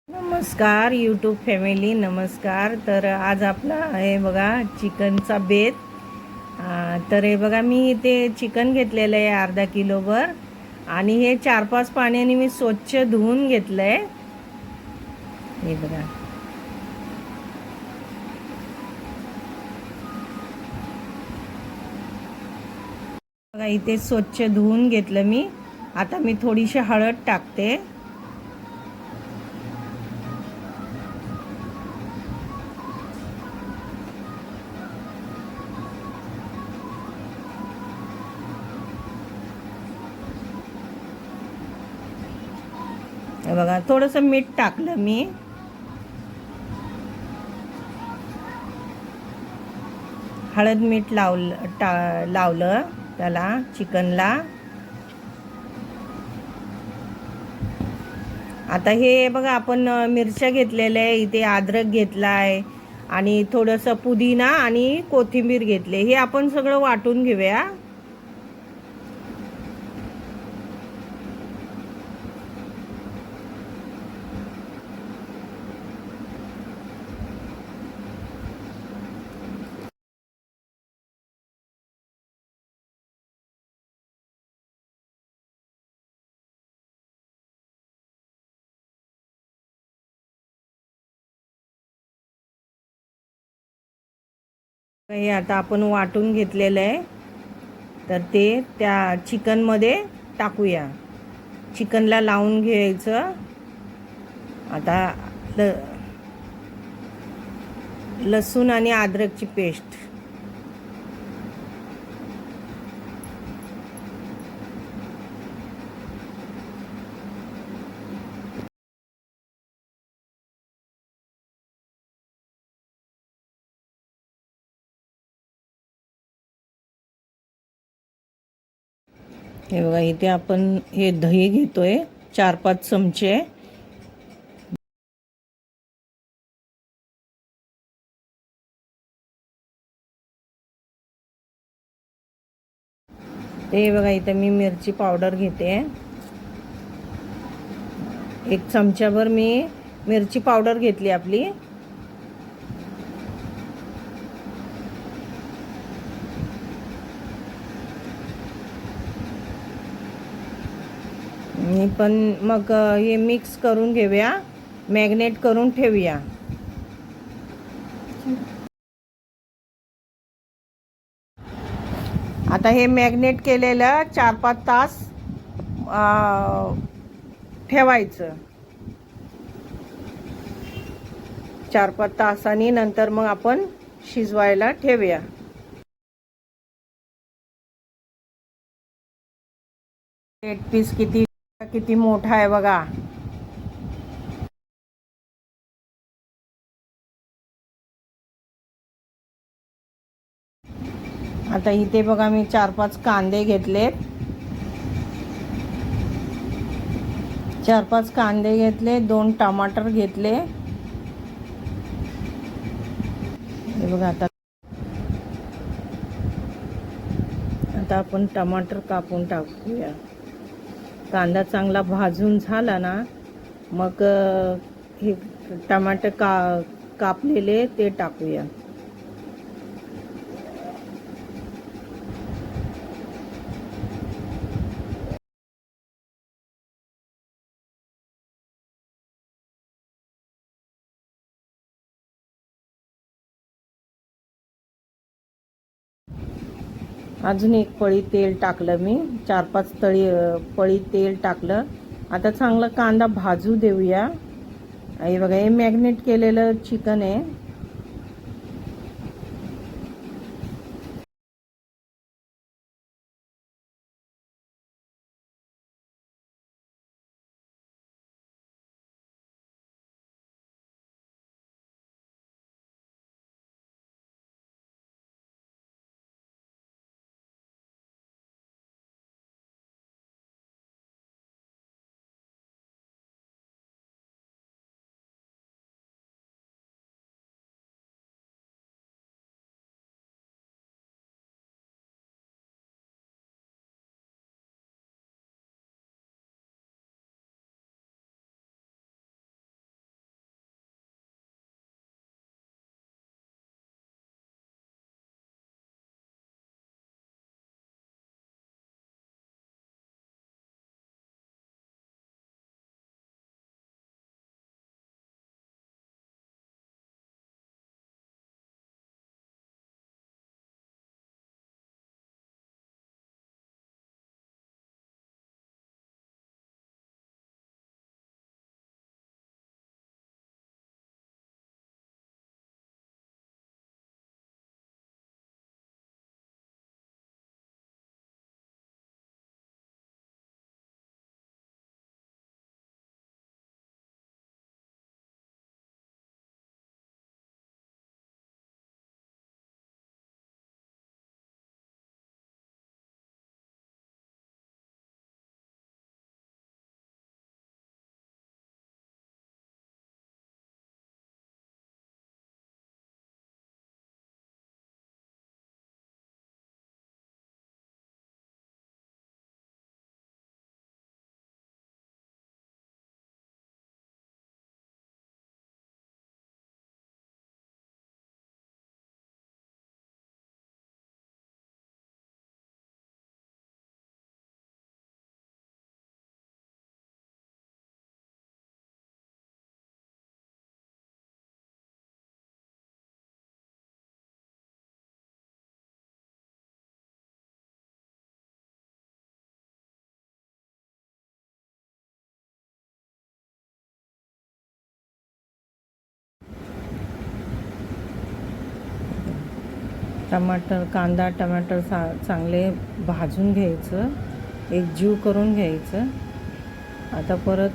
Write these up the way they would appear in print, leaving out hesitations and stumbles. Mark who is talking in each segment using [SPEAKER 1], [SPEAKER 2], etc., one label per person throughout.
[SPEAKER 1] नमस्कार YouTube family, नमस्कार. तर आज आपला आहे बघा चिकनचा बेत. तर हे बघा, मी इथे चिकन घेतलेलं आहे अर्धा किलोभर आणि हे 4-5 पाण्याने मी स्वच्छ धुवून घेतलं आहे. हे बघा, बघा इथे स्वच्छ धुवून घेतलं मी. आता मी थोडीशी हळद टाकते. हे बघा, थोडंसं मीठ टाकलं मी. हळद मीठ लावलं त्याला, चिकनला. आता हे बघा, आपण मिरच्या घेतलेल्या आहे, इथे अद्रक घेतला आहे आणि थोडंसं पुदिना आणि कोथिंबीर घेतले. हे आपण सगळं वाटून घेऊया. हे आता आपण वाटून घेतलेलं आहे, तर ते त्या चिकनमध्ये टाकूया. चिकनला लावून घ्यायचं. आता लसूण आणि अद्रकची पेस्ट. हे बघा, इथे आपण हे दही घेतोय 4-5 चमचे. ते बघा, इथे मी मिरची पावडर घेते. 1 चमच्याभर मी मिरची पावडर घेतली आपली. पण मग हे मिक्स करून घेऊया, मॅग्नेट करून ठेवूया. आता हे मॅग्नेट केलेलं 4-5 तास ठेवायचं. 4-5 तासांनी नंतर मग आपण शिजवायला ठेवूया. लेग पीस किती किती मोठा आहे बघा. आता इथे बघा, मी 4-5 कांदे घेतलेत. 4-5 कांदे घेतले, 2 टमाटर घेतले. हे बघा, आता आपण टमाटर कापून टाकूया. कांदा चांगला भाजून झाला ना, मग हे टमाटर कापलेले ते टाकूया. अजून 1 पळी तेल टाकलं मी. 4-5 पळी तेल टाकलं. आता चांगलं कांदा भाजू देऊया. हे बघा, हे मॅग्नेट केलेलं चिकन आहे. कांदा टमाटर चांगले भाजून घ्यायचं, एकजीव करून घ्यायचं. आता परत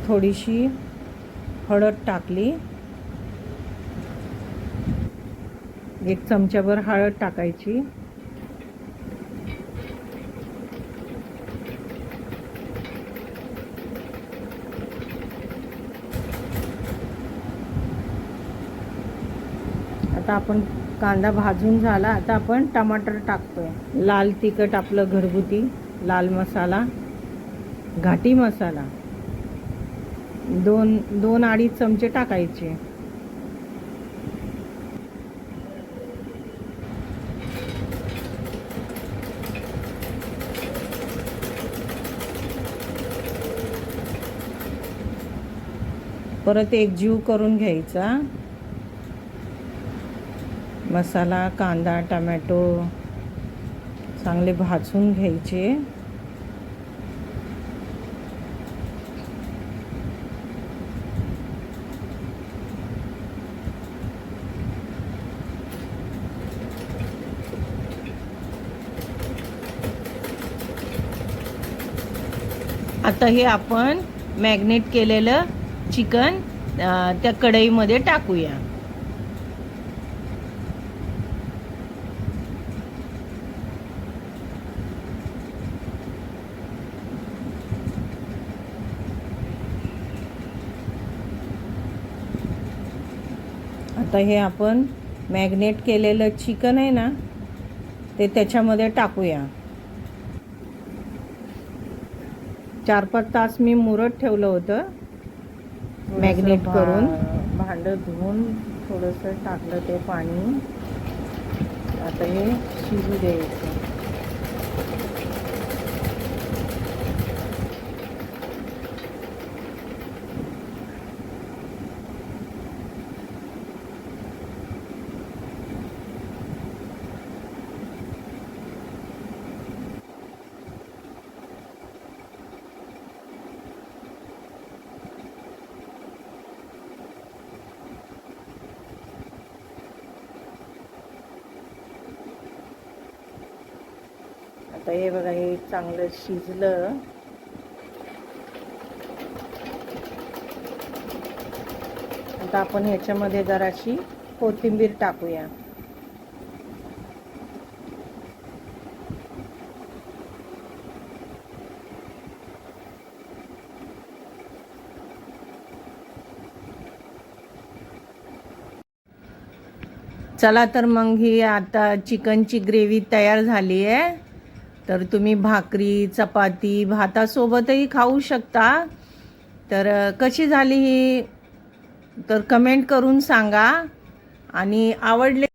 [SPEAKER 1] थोडीशी हळद टाकली, 1 चमचाभर हळद टाकायची. आता आपण कांदा भाजून झाला, आता आपण टमाटर टाकतोय. लाल तिखट आपलं घरगुती लाल मसाला, घाटी मसाला 2-2.5 चमचे टाकायचे. परत एकजीव करून घ्यायचा. मसाला, कांदा, टमॅटो चांगले भाजून घ्यायचे. आता हे आपण मॅग्नेट केलेलं चिकन त्या कढईमध्ये टाकूया. आता हे आपण मॅग्नेट केलेलं चिकन आहे ना, ते त्याच्यामध्ये टाकूया. 4-5 तास मी मुरत ठेवलं होतं मॅग्नेट करून. भांडं धुवून थोडंसं टाकलं ते पाणी. आता हे शिजू द्यायचं. आता हे बघा, हे चांगलं शिजलं. आता आपण ह्याच्यामध्ये जराशी कोथिंबीर टाकूया. चला तर मग ही आता चिकनची ग्रेव्ही तयार झाली आहे. तर तुम्ही भाकरी, चपाती, भातासोबतही खाऊ शकता. तर कशी झाली ही तर कमेंट करून सांगा. आणि आवडले